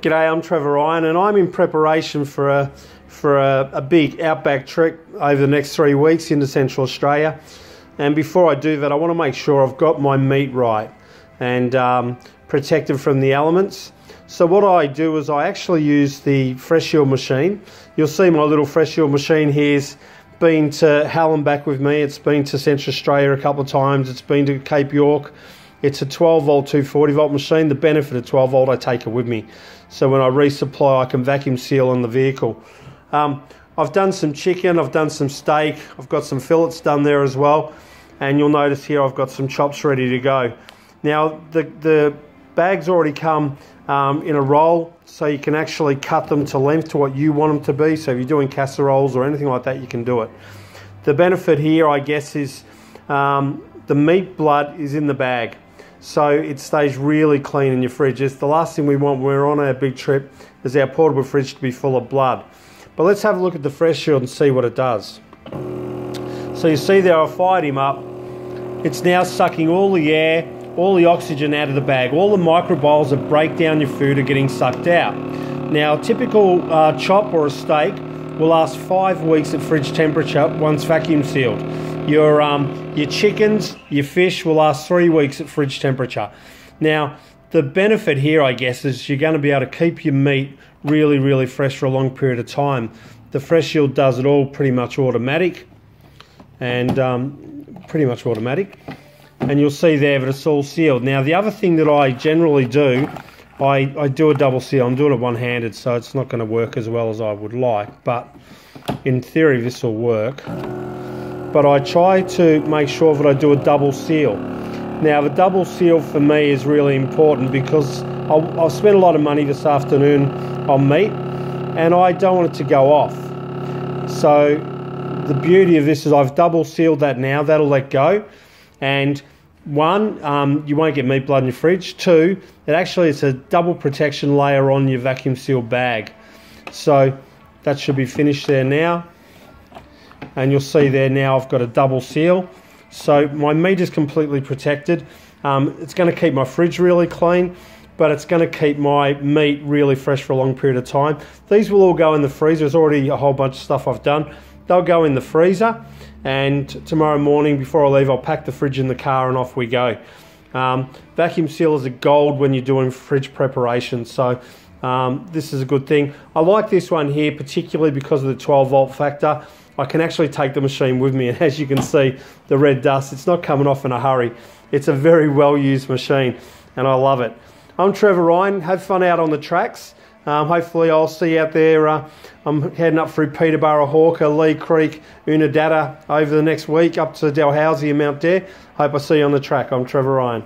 G'day, I'm Trevor Ryan, and I'm in preparation for a big outback trip over the next 3 weeks into Central Australia. And before I do that, I want to make sure I've got my meat right and protected from the elements. So what I do is I actually use the Freshield machine. You'll see my little Freshield machine here's been to hell and back with me. It's been to Central Australia a couple of times. It's been to Cape York. It's a 12 volt 240 volt machine. The benefit of 12 volt, I take it with me. So when I resupply, I can vacuum seal on the vehicle. I've done some chicken, I've done some steak, I've got some fillets done there as well. And you'll notice here I've got some chops ready to go. Now the bags already come in a roll, so you can actually cut them to length to what you want them to be. So if you're doing casseroles or anything like that, you can do it. The benefit here, I guess, is the meat blood is in the bag, so it stays really clean in your fridge. It's the last thing we want when we're on our big trip, is our portable fridge to be full of blood. But let's have a look at the Freshield and see what it does. So you see there, I fired him up. It's now sucking all the air, all the oxygen out of the bag. All the microbials that break down your food are getting sucked out. Now, a typical chop or a steak will last 5 weeks at fridge temperature once vacuum sealed. Your chickens, your fish will last 3 weeks at fridge temperature. Now, the benefit here, I guess, is you're going to be able to keep your meat really, really fresh for a long period of time. The Freshield does it all pretty much automatic, and and you'll see there that it's all sealed. Now, the other thing that I generally do, I do a double seal. I'm doing it one-handed, so it's not going to work as well as I would like, but in theory this will work. But I try to make sure that I do a double seal. Now, the double seal for me is really important because I'll spend a lot of money this afternoon on meat, and I don't want it to go off. So the beauty of this is I've double sealed that now. That'll let go. And one, you won't get meat blood in your fridge. Two, it's a double protection layer on your vacuum sealed bag. So that should be finished there now. And you'll see there now I've got a double seal. So my meat is completely protected. It's going to keep my fridge really clean, but it's going to keep my meat really fresh for a long period of time. These will all go in the freezer. There's already a whole bunch of stuff I've done. They'll go in the freezer, and tomorrow morning before I leave, I'll pack the fridge in the car and off we go. Vacuum sealers are gold when you're doing fridge preparation, so this is a good thing. I like this one here particularly because of the 12 volt factor. I can actually take the machine with me, and as you can see, the red dust, it's not coming off in a hurry. It's a very well used machine, and I love it. I'm Trevor Ryan. Have fun out on the tracks. Hopefully I'll see you out there. I'm heading up through Peterborough, Hawker, Lee Creek, Unadilla over the next week up to Dalhousie and Mount Dare. Hope I see you on the track. I'm Trevor Ryan.